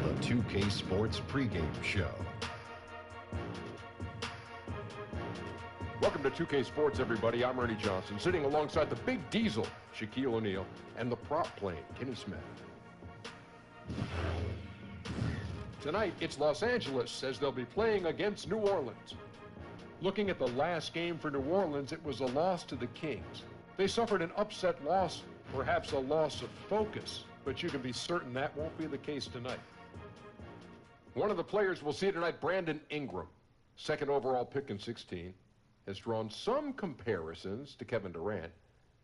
The 2K Sports pregame show. Welcome to 2K Sports, everybody. I'm Ernie Johnson, sitting alongside the big diesel, Shaquille O'Neal, and the prop plane, Kenny Smith. Tonight, it's Los Angeles as they'll be playing against New Orleans. Looking at the last game for New Orleans, it was a loss to the Kings. They suffered an upset loss, perhaps a loss of focus, but you can be certain that won't be the case tonight. One of the players we'll see tonight, Brandon Ingram, second overall pick in 16, has drawn some comparisons to Kevin Durant,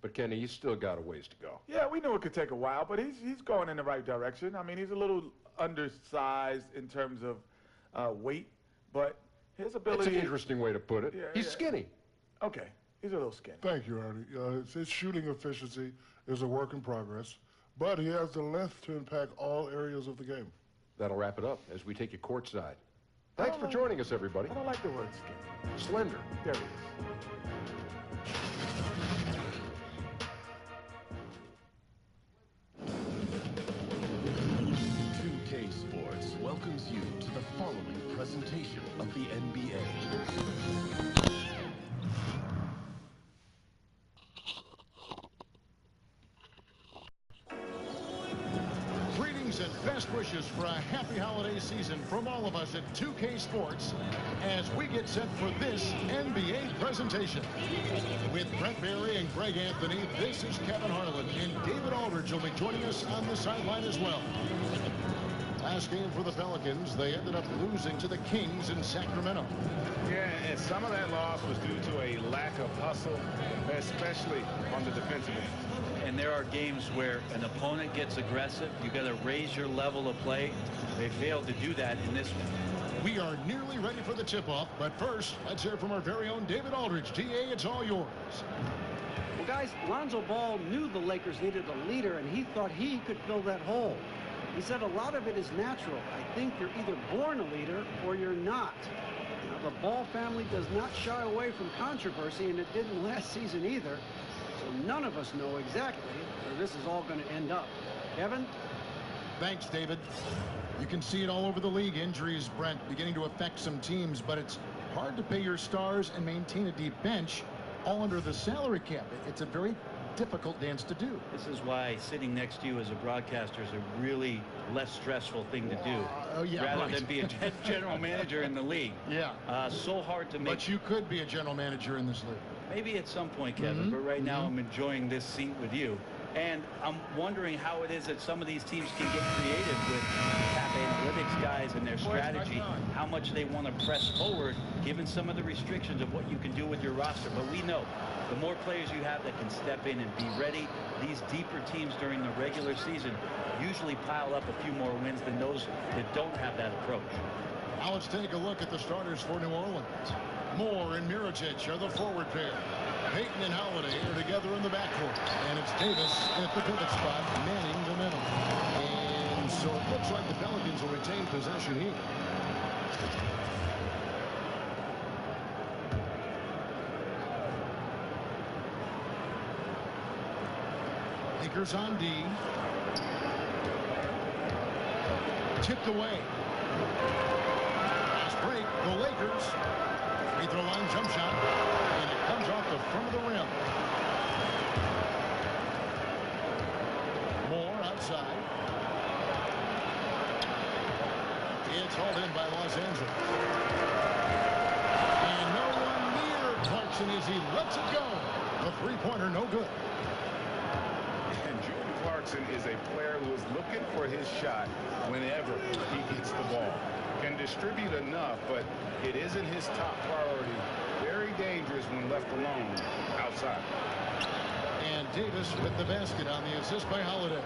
but Kenny, he's still got a ways to go. Yeah, we knew it could take a while, but he's going in the right direction. I mean, he's a little undersized in terms of weight, but his ability... That's an interesting way to put it. Yeah, he's skinny. Okay, he's a little skinny. Thank you, Ernie. His shooting efficiency is a work in progress, but he has the length to impact all areas of the game. That'll wrap it up as we take you courtside. Thanks for joining us, everybody. I don't like the word skinny. Slender. There he is. Sports welcomes you to the following presentation of the NBA. Greetings and best wishes for a happy holiday season from all of us at 2K Sports as we get set for this NBA presentation. With Brent Barry and Greg Anthony, this is Kevin Harlan, and David Aldridge will be joining us on the sideline as well. Last game for the Pelicans, they ended up losing to the Kings in Sacramento. Yeah, and some of that loss was due to a lack of hustle, especially on the defensive end. And there are games where an opponent gets aggressive. You got to raise your level of play. They failed to do that in this one. We are nearly ready for the tip-off, but first, let's hear from our very own David Aldridge. DA, it's all yours. Well, guys, Lonzo Ball knew the Lakers needed a leader, and he thought he could fill that hole. He said a lot of it is natural. I think you're either born a leader or you're not. Now, the Ball family does not shy away from controversy, and it didn't last season either. So none of us know exactly where this is all going to end up. Kevin? Thanks, David. You can see it all over the league. Injuries, Brent, beginning to affect some teams, but it's hard to pay your stars and maintain a deep bench all under the salary cap. It's a very difficult dance to do. This is why sitting next to you as a broadcaster is a really less stressful thing to do, rather than be a general manager in the league. Yeah. So hard to make. But you could be a general manager in this league. Maybe at some point, Kevin, but right now I'm enjoying this seat with you. And I'm wondering how it is that some of these teams can get creative with cap analytics guys and their strategy, how much they want to press forward, given some of the restrictions of what you can do with your roster. But we know the more players you have that can step in and be ready, these deeper teams during the regular season usually pile up a few more wins than those that don't have that approach. Now let's take a look at the starters for New Orleans. Moore and Mirotic are the forward pair. Payton and Holiday are together in the backcourt. And it's Davis at the pivot spot, manning the middle. And so it looks like the Pelicans will retain possession here. Lakers on D. Tipped away. Fast break, the Lakers. Free throw line jump shot. And it comes off the front of the rim. Moore outside. It's hauled in by Los Angeles. And no one near Clarkson as he lets it go. The three-pointer no good. Clarkson is a player who is looking for his shot whenever he gets the ball. Can distribute enough, but it isn't his top priority. Very dangerous when left alone outside. And Davis with the basket on the assist by Holiday.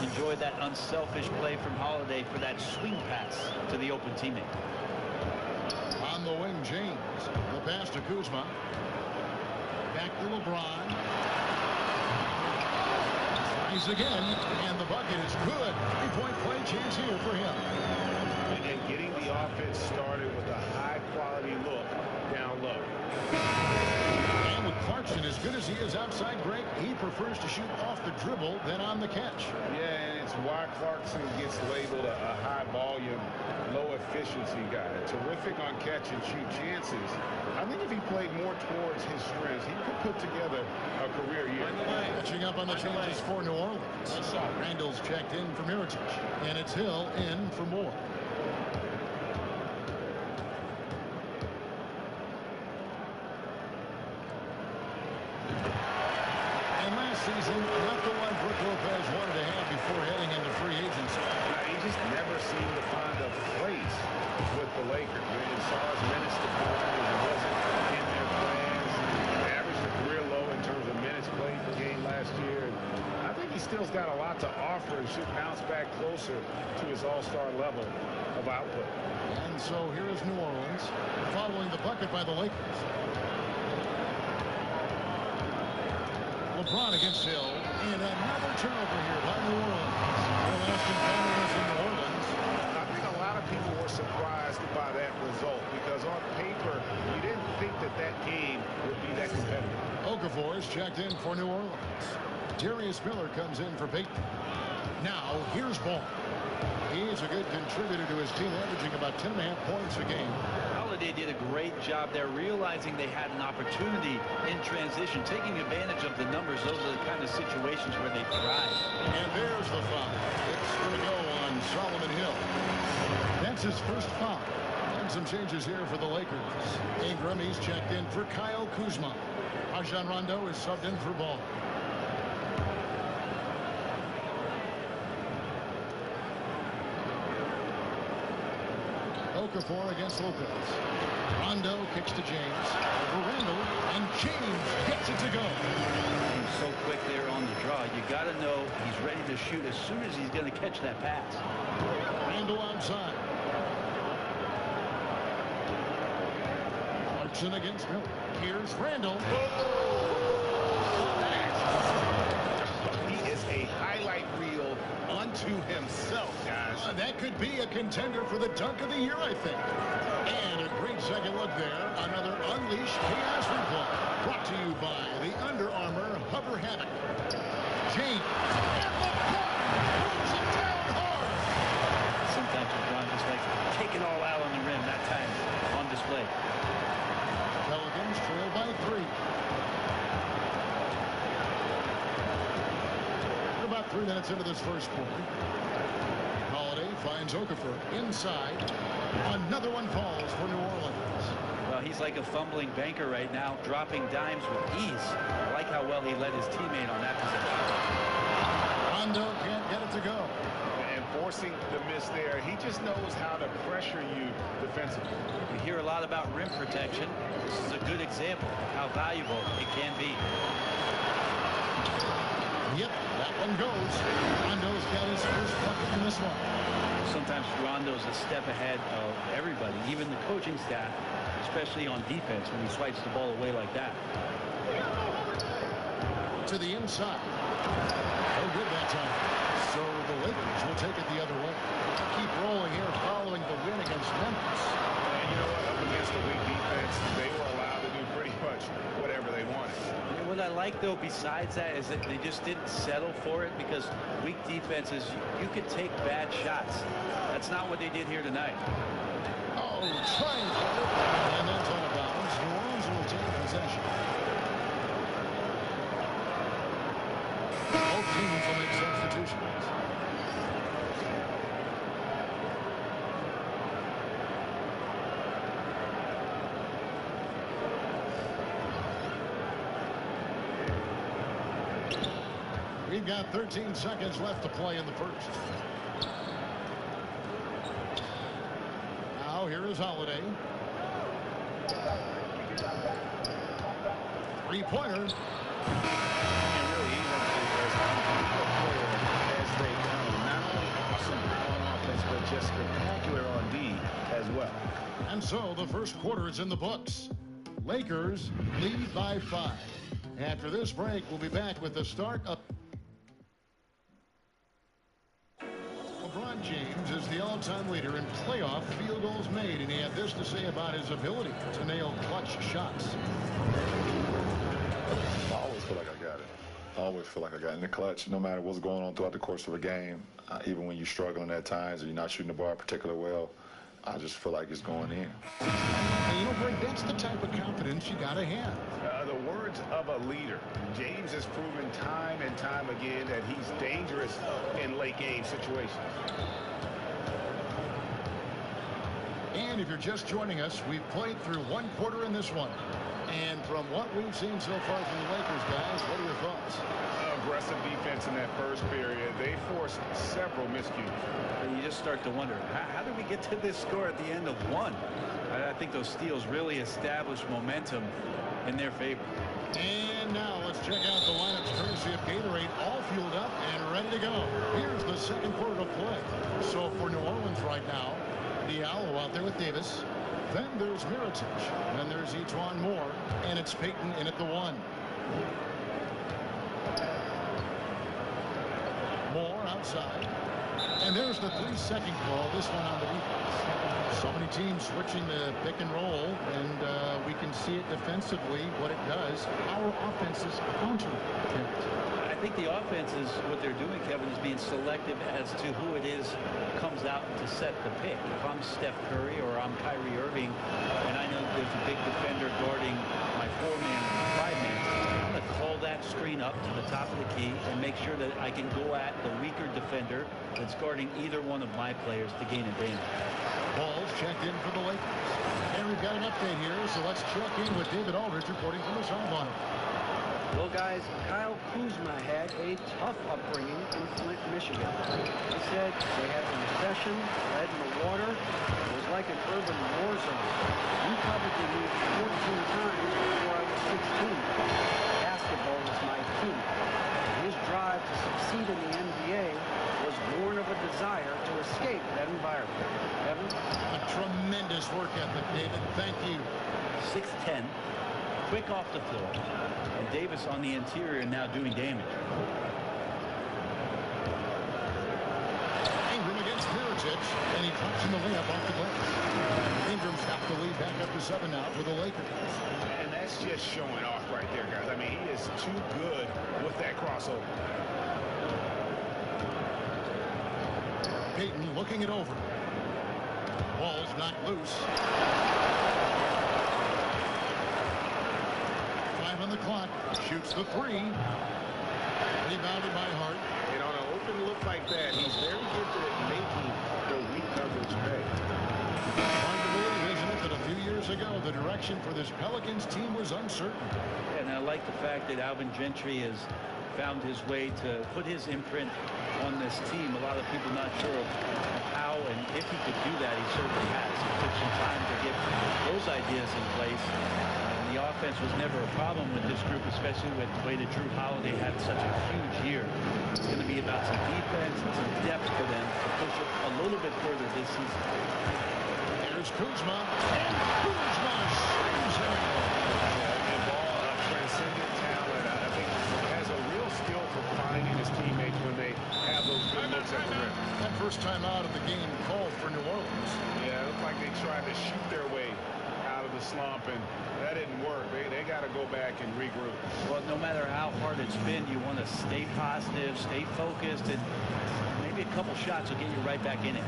Enjoy that unselfish play from Holiday for that swing pass to the open teammate. On the wing, James. The pass to Kuzma. Back to LeBron. Again, and the bucket is good. Three-point play chance here for him. And see his outside break. He prefers to shoot off the dribble than on the catch. Yeah, and it's why Clarkson gets labeled a high-volume, low-efficiency guy. Terrific on catch-and-shoot chances. I think if he played more towards his strengths, he could put together a career year. Catching up on the changes for New Orleans. Randall's checked in for Mirotic, and it's Hill in for Moore. Season, not the one Brook Lopez wanted to have before heading into free agency. He just never seemed to find a place with the Lakers. We saw his minutes decline as it wasn't in their plans. Averaged a career low in terms of minutes played per game last year. And I think he still's got a lot to offer and should bounce back closer to his all-star level of output. And so here is New Orleans following the bucket by the Lakers. LeBron against Hill, and another turnover here by New Orleans. Well, Aston Family in New Orleans. I think a lot of people were surprised by that result because on paper, you didn't think that game would be that competitive. Okafor is checked in for New Orleans. Darius Miller comes in for Peyton. Now, here's Ball. He's a good contributor to his team, averaging about 10.5 points a game. Holiday did a great job there, realizing they had an opportunity in transition, taking advantage of the numbers. Those are the kind of situations where they thrive. And there's the foul. It's going to go on Solomon Hill. That's his first foul. And some changes here for the Lakers. Ingram, he's checked in for Kyle Kuzma. Rajon Rondo is subbed in for Ball. Okafor against Lopez. Rondo kicks to James. Over Randall, and James gets it to go. He's so quick there on the draw. You got to know he's ready to shoot as soon as he's going to catch that pass. Randall outside. Clarkson against Miller. Here's Randall. He is a highlight reel unto himself, guys. That could be a contender for the dunk of the year, I think. And a great second look there. Another Unleashed Chaos replay. Brought to you by the Under Armour Hover Hammock. James. And LeBron moves it down hard. Sometimes LeBron just likes to take it all out on the rim. That time on display. Pelicans trail by 3. We're about 3 minutes into this first quarter. Holiday finds Okafor inside. Another one falls for New Orleans. Well, he's like a fumbling banker right now, dropping dimes with ease. I like how well he led his teammate on that possession. Rondo can't get it to go. And forcing the miss there, he just knows how to pressure you defensively. You hear a lot about rim protection. This is a good example of how valuable it can be. Yep, that one goes. Rondo's got his first bucket in this one. Sometimes Rondo's a step ahead of everybody, even the coaching staff, especially on defense when he swipes the ball away like that. To the inside. No good that time. So the Lakers will take it the other way. Keep rolling here following the win against Memphis. And you know what? Up against a weak defense, they were allowed to do pretty much whatever they wanted. What I like, though, besides that, is that they just didn't settle for it, because weak defenses, you could take bad shots. That's not what they did here tonight. Oh, trying for it. And that's out of bounds. New Orleans will take possession. Both teams will make substitutions. We've got 13 seconds left to play in the first. Now here is Holiday. Three-pointer. And really, he's as they come. Not only awesome on offense, but just spectacular on D as well. And so the first quarter is in the books. Lakers lead by 5. After this break, we'll be back with the start of... LeBron James is the all-time leader in playoff field goals made, and he had this to say about his ability to nail clutch shots. Ball was feel like I got it. I always feel like I got it in the clutch, no matter what's going on throughout the course of a game. Even when you're struggling at times or you're not shooting the ball particularly well, I just feel like it's going in. And you know, Greg, that's the type of confidence you got to have. The words of a leader. James has proven time and time again that he's dangerous in late game situations. And if you're just joining us, we've played through one quarter in this one. And from what we've seen so far from the Lakers, guys, what are your thoughts? Aggressive defense in that first period. They forced several miscues. And you just start to wonder, how did we get to this score at the end of one? I think those steals really established momentum in their favor. And now let's check out the lineups courtesy of Gatorade, all fueled up and ready to go. Here's the second quarter of play. So for New Orleans right now, Diallo out there with Davis. Then there's Mirotic. Then there's Etuan Moore. And it's Payton in at the 1. Moore outside. And there's the 3-second call. This one on the defense. So many teams switching the pick and roll. And we can see it defensively, what it does. Our offenses counter it. I think the offense is what they're doing, Kevin, is being selective as to who it is comes out to set the pick. If I'm Steph Curry or I'm Kyrie Irving, and I know there's a big defender guarding my 4-man or 5-man, I'm going to call that screen up to the top of the key and make sure that I can go at the weaker defender that's guarding either one of my players to gain advantage. Ball's checked in for the Lakers. And we've got an update here, so let's check in with David Aldridge reporting from the sideline. Well, guys, Kyle Kuzma had a tough upbringing in Flint, Michigan. He said they had a recession, lead in the water. It was like an urban war zone. We probably moved 14 times before I was 16. Basketball was my key. His drive to succeed in the NBA was born of a desire to escape that environment. Evan? A tremendous work ethic, David. Thank you. 6'10", quick off the floor. And Davis on the interior now doing damage. Ingram against Mirotic, and he drops in the layup off the glass. Ingram's got the lead back up to 7 now for the Lakers. And that's just showing off right there, guys. I mean, he is too good with that crossover. Payton looking it over. Ball's knocked loose. 5 on the clock. Shoots the 3. Rebounded by Hart. And on an open look like that, he's very gifted at making the weak coverage pay. Hard to believe, isn't it, that a few years ago, the direction for this Pelicans team was uncertain. And I like the fact that Alvin Gentry has found his way to put his imprint on this team. A lot of people not sure of how and if he could do that. He certainly has. It took some time to get those ideas in place. The offense was never a problem with this group, especially with the way that Drew Holiday had such a huge year. It's going to be about some defense and some depth for them to push it a little bit further this season. Here's Kuzma, and Kuzma slams it. And ball of transcendent talent. I think has a real skill for finding his teammates when they have those good looks at the rim. That first time out of the game called for New Orleans. Yeah, it looked like they tried to shoot their way out of the slump, and that didn't work. They got to go back and regroup. Well, no matter how hard it's been, you want to stay positive, stay focused, and maybe a couple shots will get you right back in it.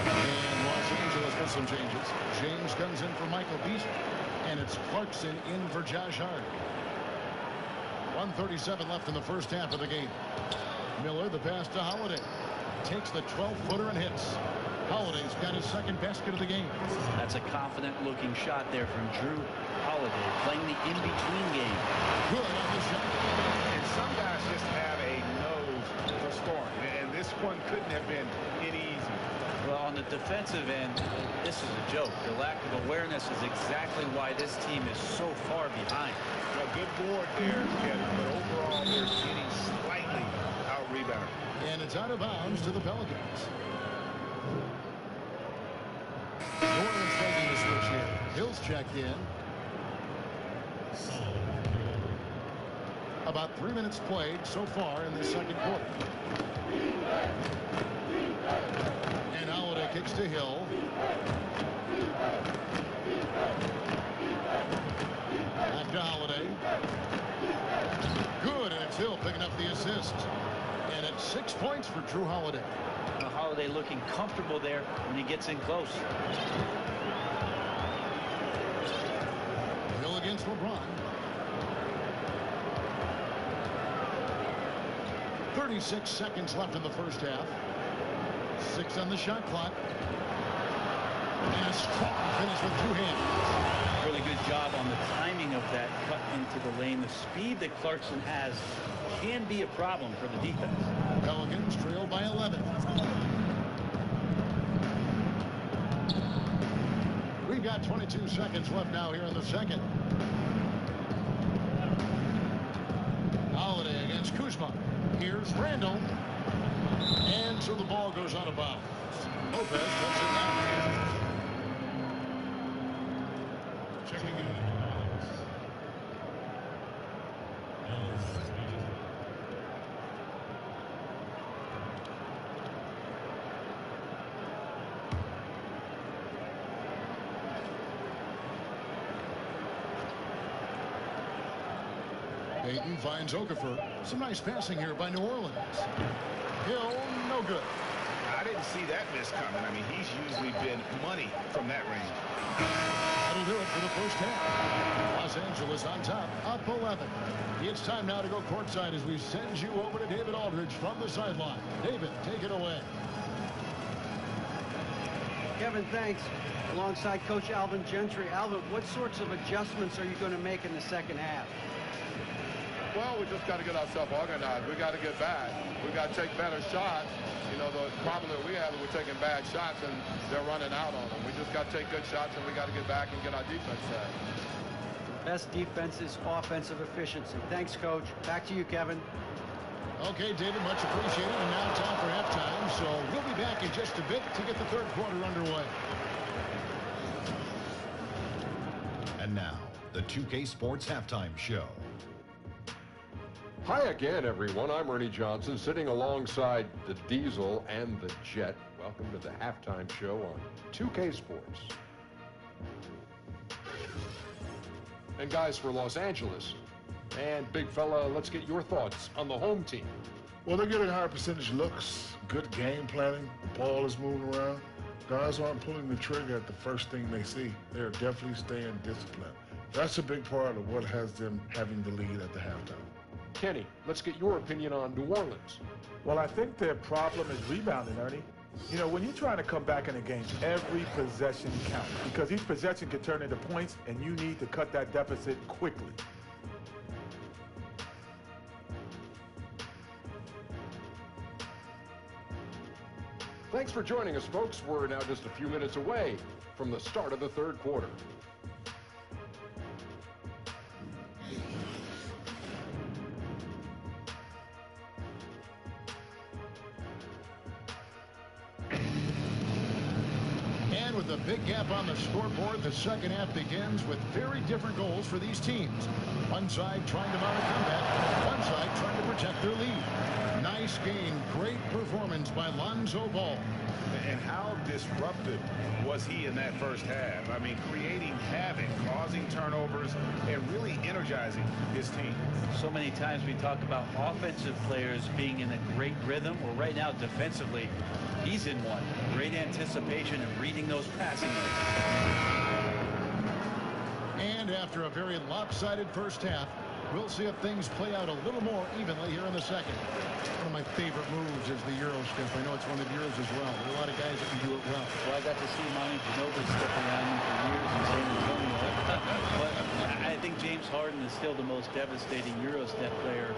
And Los Angeles with some changes. James comes in for Michael Beasley, and it's Clarkson in for Josh Hart. 1:37 left in the first half of the game. Miller, the pass to Holiday. Takes the 12-footer and hits. Holiday's got his second basket of the game. That's a confident-looking shot there from Drew Holiday, playing the in-between game. Good on the shot. And some guys just have a nose for scoring, and this one couldn't have been any easier. Well, on the defensive end, this is a joke. The lack of awareness is exactly why this team is so far behind. A good board there, Kevin, but overall they're getting slightly out-rebounded. And it's out of bounds to the Pelicans. New Orleans taking the switch here. Hill's checked in. About 3 minutes played so far in the second quarter. And Holiday kicks to Hill. Back to Holiday. Good, and it's Hill picking up the assist. And it's 6 points for Jrue Holiday. Holiday looking comfortable there when he gets in close. Hill against LeBron. 36 seconds left in the first half. 6 on the shot clock. And a strong finish with 2 hands. Really good job on the timing of that cut into the lane. The speed that Clarkson has can be a problem for the defense. Pelicans trail by 11. We've got 22 seconds left now here in the second. Holiday against Kuzma. Here's Randall. And so the ball goes out of bounds. Lopez puts it down. Checking in. Payton finds Okafor. Some nice passing here by New Orleans. Hill, no good. I didn't see that miss coming. I mean, he's usually been money from that range. That'll do it for the first half. Los Angeles on top, up 11. It's time now to go courtside as we send you over to David Aldridge from the sideline. David, take it away. Kevin, thanks. Alongside Coach Alvin Gentry. Alvin, what sorts of adjustments are you going to make in the second half? Well, we just got to get ourselves organized. We got to get back. We got to take better shots. You know, the problem that we have is we're taking bad shots and they're running out on them. We just got to take good shots and we got to get back and get our defense set. Best defense is offensive efficiency. Thanks, Coach. Back to you, Kevin. Okay, David, much appreciated. And now time for halftime. So we'll be back in just a bit to get the third quarter underway. And now, the 2K Sports Halftime Show. Hi again, everyone. I'm Ernie Johnson, sitting alongside the Diesel and the Jet. Welcome to the halftime show on 2K Sports. And guys, for Los Angeles, and big fella, let's get your thoughts on the home team. Well, they're getting higher percentage looks, good game planning. The ball is moving around. Guys aren't pulling the trigger at the first thing they see. They're definitely staying disciplined. That's a big part of what has them having the lead at the halftime. Kenny, let's get your opinion on New Orleans. Well, I think their problem is rebounding, Ernie. You know, when you're trying to come back in a game, every possession counts because each possession can turn into points, and you need to cut that deficit quickly. Thanks for joining us, folks. We're now just a few minutes away from the start of the third quarter. With a big gap on the scoreboard, the second half begins with very different goals for these teams. One side trying to mount a comeback, one side trying to protect their lead. Nice game, great performance by Lonzo Ball. And how disruptive was he in that first half? I mean, creating havoc, causing turnovers, and really energizing his team. So many times we talk about offensive players being in a great rhythm. Well, right now, defensively, he's in one. Great anticipation and reading those passing lanes. And after a very lopsided first half, we'll see if things play out a little more evenly here in the second. One of my favorite moves is the Euro step. I know it's one of yours as well. There are a lot of guys that can do it well. Well, I got to see Monty Ginobili step around for years in San Antonio. But I think James Harden is still the most devastating Euro step player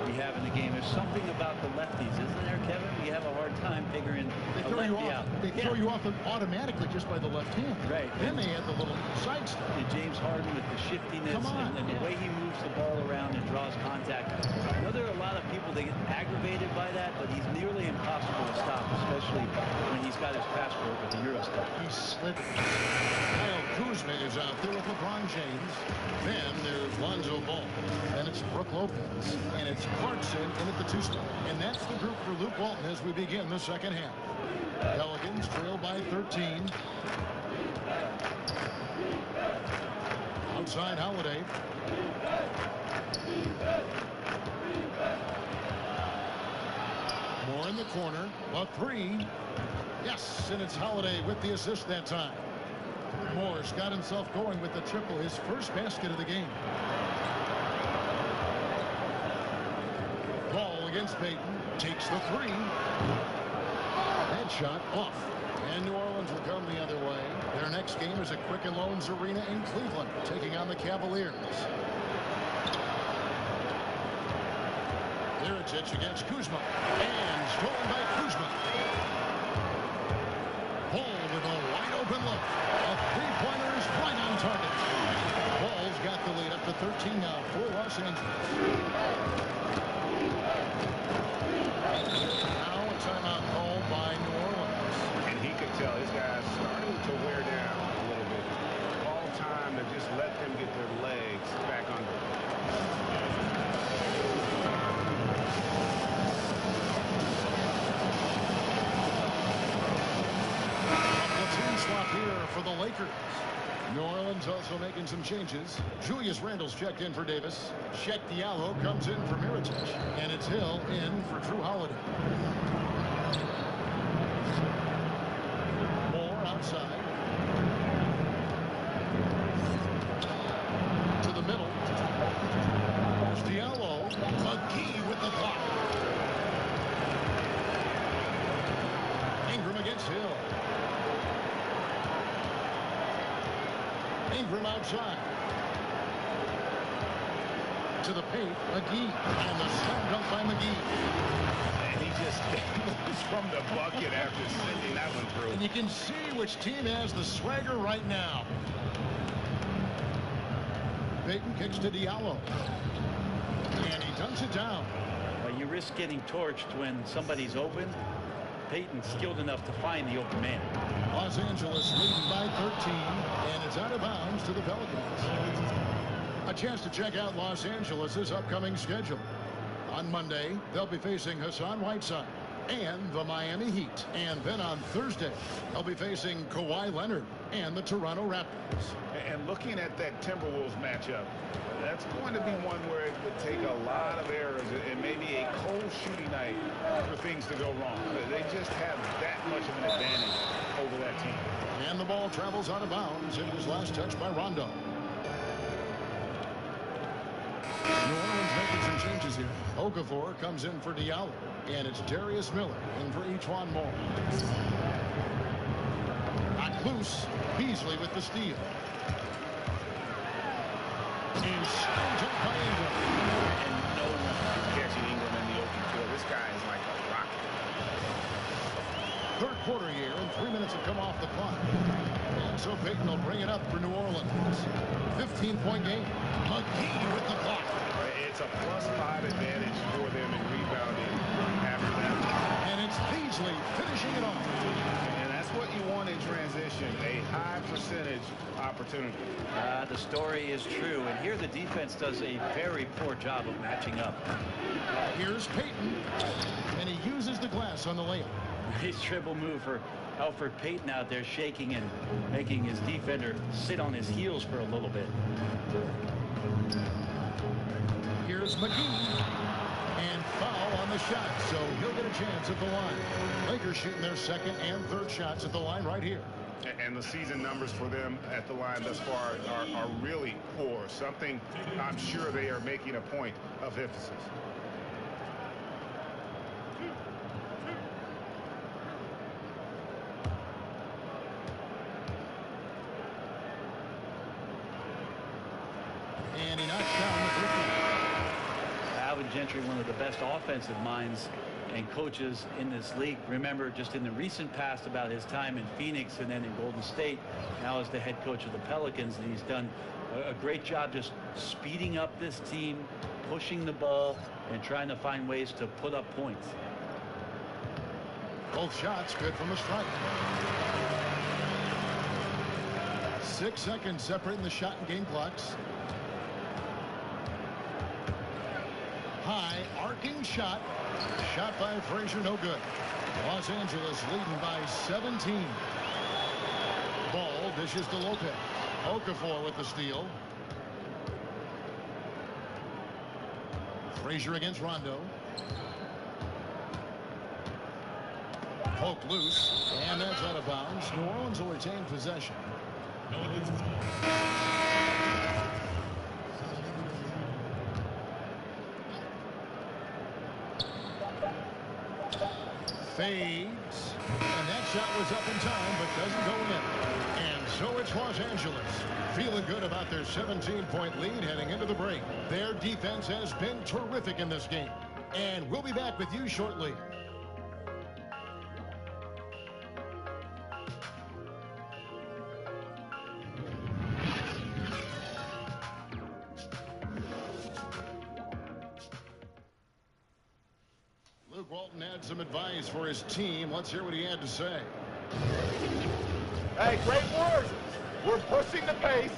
we have in the game. There's something about the lefties, isn't there, Kevin? We have a hard time figuring They a throw you lefty off. out. They throw you off automatically just by the left hand. Right. Then they add the little side step. And James Harden with the shiftiness and the way he moves the ball around and draws contact. I know there are a lot of people that get aggravated by that, but he's nearly impossible to stop, especially when he's got his passport with the Euro step. He's slipping. Kyle Kuzma is out there with LeBron James. Then there's Lonzo Ball. Then it's Brook Lopez. And it's Clarkson in at the two spot. And that's the group for Luke Walton as we begin the second half. Pelicans trail by 13. Outside Holiday. Moore in the corner. A three. Yes, and it's Holiday with the assist that time. Moore's got himself going with the triple, his first basket of the game. Ball against Payton. Takes the three. Headshot off. And New Orleans will come the other way. Their next game is at Quicken Loans Arena in Cleveland, taking on the Cavaliers. Mirotic against Kuzma. And stolen by Kuzma. Ball with a wide open look. A three-pointer is right on target. Ball's got the lead up to 13 now for Los Angeles. Now a timeout called by New Orleans. And he could tell his guys starting to wear down a little bit. All time to just let them get their legs back under. Swap here for the Lakers. New Orleans also making some changes. Julius Randle's checked in for Davis. Sheck Diallo comes in for Mirotic. And it's Hill in for Drew Holiday. Moore outside. To the middle. There's Diallo. McGee with the block. Ingram against Hill. Ingram outside. To the paint, McGee. And the slam dunk by McGee. And he just moves from the bucket after sending that one through. And you can see which team has the swagger right now. Payton kicks to Diallo. And he dunks it down. Well, you risk getting torched when somebody's open. Payton's skilled enough to find the open man. Los Angeles leading by 13, and it's out of bounds to the Pelicans. A chance to check out Los Angeles' upcoming schedule. On Monday, they'll be facing Hassan Whiteside and the Miami Heat. And then on Thursday, they'll be facing Kawhi Leonard and the Toronto Raptors. And looking at that Timberwolves matchup, that's going to be one where it would take a lot of errors and maybe a cold shooting night for things to go wrong. They just have that much of an advantage over that team. And the ball travels out of bounds. It was last touched by Rondo. New Orleans making some changes here. Okafor comes in for Diallo. And it's Darius Miller in for E'Twaun Moore. Knocked loose. Beasley with the steal. And slammed up by Ingram. And no one is catching Ingram in the open floor. This guy is like a rocket. Third quarter here, and 3 minutes have come off the clock. And so Payton will bring it up for New Orleans. 15-point game. McGee with the block. It's a +5 advantage for them in rebounding after that. And it's Beasley finishing it off. And that's what you want in transition, a high percentage opportunity. The story is true, and here the defense does a very poor job of matching up. Here's Payton, and he uses the glass on the layup. Nice dribble move for Elfrid Payton out there, shaking and making his defender sit on his heels for a little bit. Here's McGee. And foul on the shot, so he'll get a chance at the line. Lakers shooting their second and third shots at the line right here. And the season numbers for them at the line thus far are really poor. Something I'm sure they are making a point of emphasis. And he knocks down the three. Alvin Gentry, one of the best offensive minds and coaches in this league. Remember just in the recent past about his time in Phoenix and then in Golden State. Now as the head coach of the Pelicans, and he's done a great job just speeding up this team, pushing the ball, and trying to find ways to put up points. Both shots good from the strike. 6 seconds separating the shot and game clocks. high, arcing shot. Shot by Frazier, no good. Los Angeles leading by 17. Ball dishes to Lopez. Okafor with the steal. Frazier against Rondo. Poke loose, and that's out of bounds. New Orleans will retain possession. Fades, and that shot was up in time but doesn't go in. And so it's Los Angeles feeling good about their 17-point lead heading into the break. Their defense has been terrific in this game, and we'll be back with you shortly. Luke Walton had some advice for his team. Let's hear what he had to say. Hey, great words. We're pushing the pace,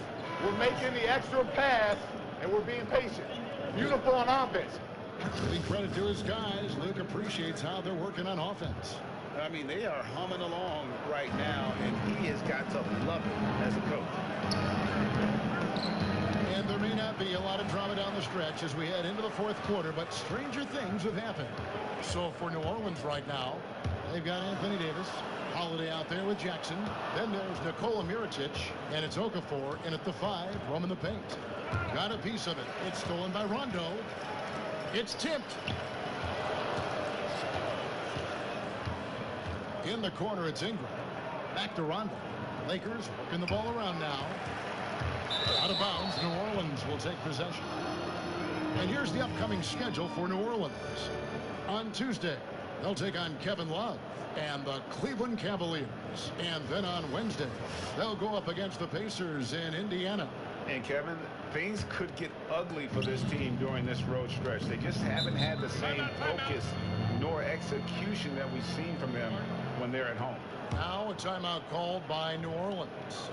we're making the extra pass, and we're being patient. Beautiful on offense. Giving credit to his guys, Luke appreciates how they're working on offense. I mean, they are humming along right now, and he has got to love it as a coach. And there may not be a lot of drama down the stretch as we head into the fourth quarter, but stranger things have happened. So for New Orleans right now, they've got Anthony Davis, Holiday out there with Jackson. Then there's Nikola Mirotic, and it's Okafor in at the 5, roaming the paint. Got a piece of it. It's stolen by Rondo. It's tipped. In the corner, it's Ingram. Back to Rondo. Lakers working the ball around now. Out of bounds, New Orleans will take possession. And here's the upcoming schedule for New Orleans. On Tuesday, they'll take on Kevin Love and the Cleveland Cavaliers. And then on Wednesday, they'll go up against the Pacers in Indiana. And Kevin, things could get ugly for this team during this road stretch. They just haven't had the same focus nor execution that we've seen from them when they're at home. Now a timeout called by New Orleans.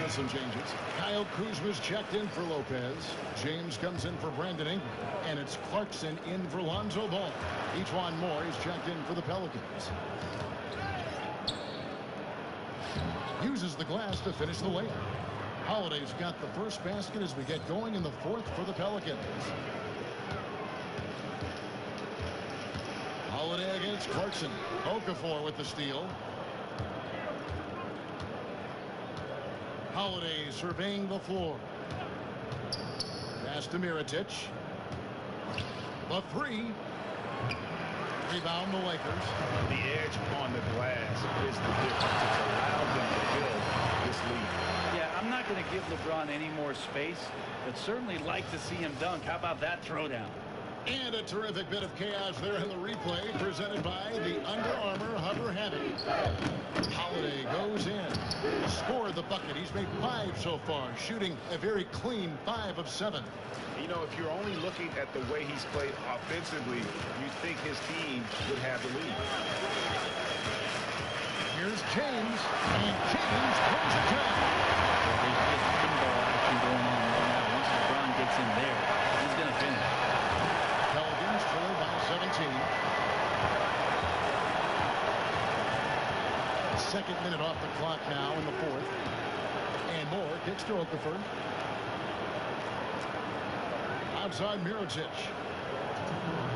Some changes. Kyle Kuzma's checked in for Lopez. James comes in for Brandon Ingram. And it's Clarkson in for Lonzo Ball. Ejuan Moore is checked in for the Pelicans. Uses the glass to finish the layup. Holiday's got the first basket as we get going in the fourth for the Pelicans. Holiday against Clarkson. Okafor with the steal. Holiday surveying the floor. Pass to Mirotic. The 3. Rebound the Lakers. The edge on the glass is the difference. It's allowed them to build this lead. Yeah, I'm not going to give LeBron any more space, but certainly like to see him dunk. How about that throwdown? And a terrific bit of chaos there in the replay presented by the Under Armour Hover Habit. Holiday goes in. Scored the bucket. He's made 5 so far, shooting a very clean 5 of 7. You know, if you're only looking at the way he's played offensively, you think his team would have the lead. Here's James, and James pulls it down. There's just pinball action going on right now. Once LeBron gets in there, he's going to finish. Pelicans trail by 17. Second minute off the clock now in the fourth. And Moore kicks to Okafor. Outside Mirotic.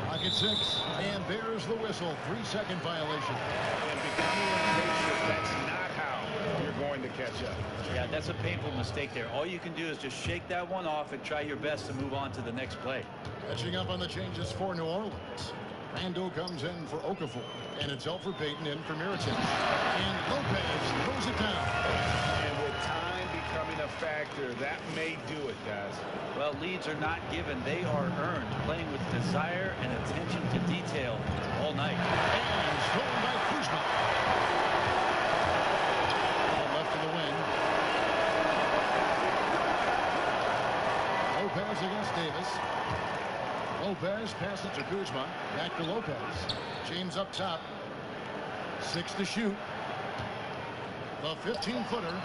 Clock at 6. And there's the whistle. 3-second violation. And becoming impatient, that's not how you're going to catch up. Yeah, that's a painful mistake there. All you can do is just shake that one off and try your best to move on to the next play. Catching up on the changes for New Orleans. Randall comes in for Okafor. And it's Elfrid Payton in for Mirotic. And Lopez throws it down. And with time becoming a factor, that may do it, guys. Well, leads are not given. They are earned. Playing with desire and attention to detail all night. And stolen by Kuzma. Left of the wing. Lopez against Davis. Lopez passes to Kuzma. Back to Lopez. James up top. 6 to shoot. The 15-footer.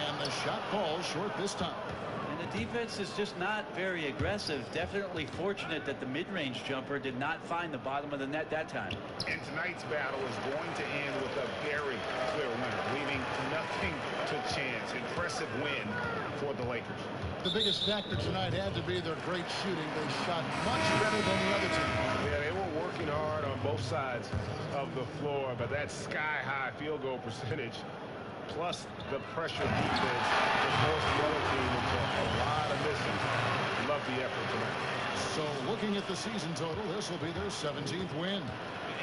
And the shot falls short this time. And the defense is just not very aggressive. Definitely fortunate that the mid-range jumper did not find the bottom of the net that time. And tonight's battle is going to end with a very clear winner, leaving nothing to chance. Impressive win for the Lakers. The biggest factor tonight had to be their great shooting. They shot much better than the other team. Yeah, they were working hard on both sides of the floor, but that sky-high field goal percentage plus the pressure defense to force the other team into a lot of misses. Love the effort tonight. So looking at the season total, this will be their 17th win.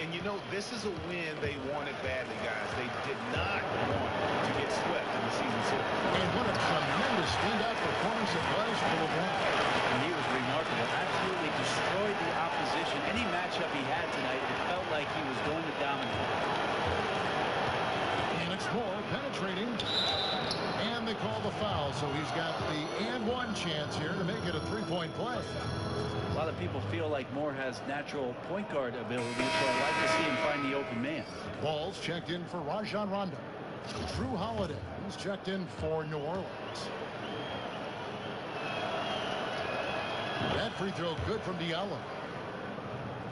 And you know, this is a win they wanted badly, guys. They did not want to get swept in the season series. And what a tremendous standout performance it was for LeBron. And he was remarkable. Absolutely destroyed the opposition. Any matchup he had tonight, it felt like he was going to dominate. And it's Moore penetrating. And they call the foul. So he's got the and one chance here to make it a three-point play. A lot of people feel like Moore has natural point guard ability, so I'd like to see him find the open man. Ball's checked in for Rajon Rondo. Drew Holiday is checked in for New Orleans. That free throw good from Diallo.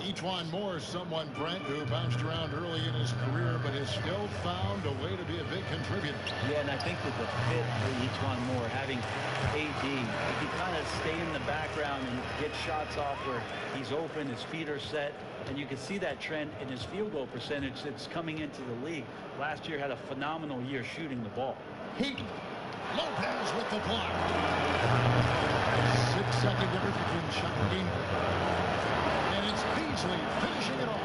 Ejuan Moore, someone, Brent, who bounced around early in his career, but has still found a way to be a big contributor. Yeah, and I think with the fit for Ejuan Moore, having AD, he can kind of stay in the background and get shots off where he's open, his feet are set, and you can see that trend in his field goal percentage that's coming into the league. Last year had a phenomenal year shooting the ball. Heaton. Lopez with the block. 6-second difference between shot and game. And it's Beasley finishing it off.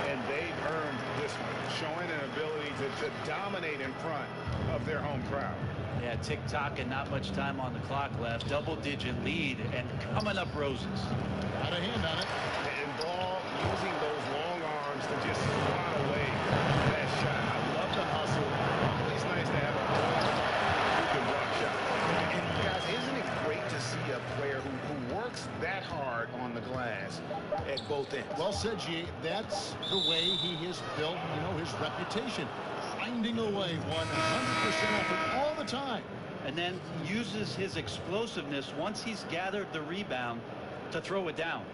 And they've earned this one, showing an ability to dominate in front of their home crowd. Yeah, tick-tock and not much time on the clock left. Double-digit lead and coming up roses. Got a hand on it. And Ball using those long arms to just swat away that shot. I love the hustle. Always nice to have a player who can block shots. And guys, isn't it great to see a player who works that hard on the glass at both ends? Well said, G. That's the way he has built, his reputation. Finding a way, 100% effort all the time. And then uses his explosiveness once he's gathered the rebound to throw it down.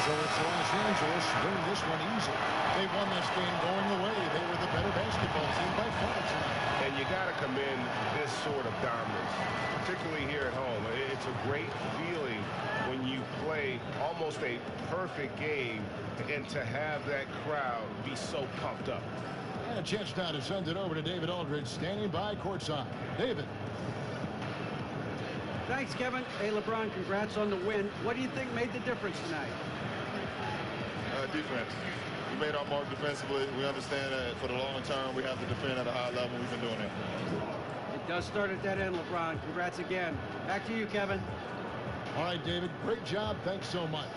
So it's Los Angeles winning this one easy. They won this game going away. They were the better basketball team by far tonight. And you got to commend this sort of dominance, particularly here at home. It's a great feeling when you play almost a perfect game and to have that crowd be so pumped up. And a chance now to send it over to David Aldridge, standing by courtside. David. Thanks, Kevin. Hey, LeBron, congrats on the win. What do you think made the difference tonight? Defense. We made our mark defensively. We understand that for the long term, we have to defend at a high level. We've been doing it. It does start at that end, LeBron. Congrats again. Back to you, Kevin. All right, David. Great job. Thanks so much.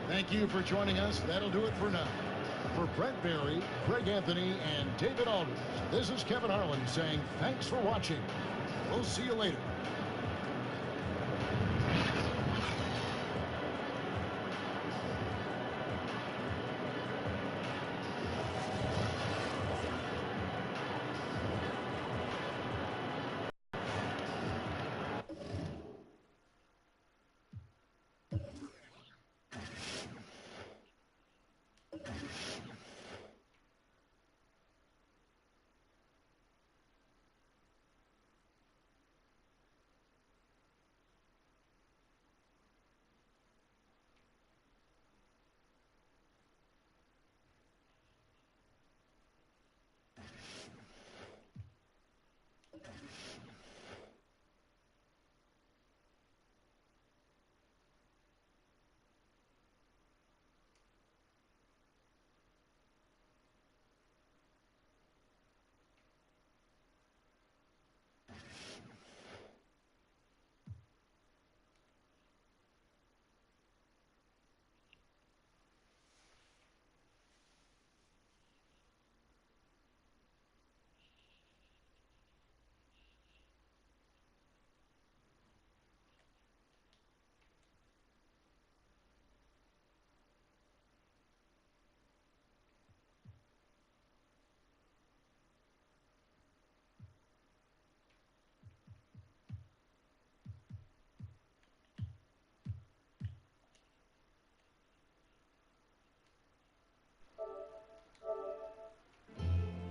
Thank you for joining us. That'll do it for now. For Brent Barry, Greg Anthony, and David Aldridge, this is Kevin Harlan saying thanks for watching. We'll see you later.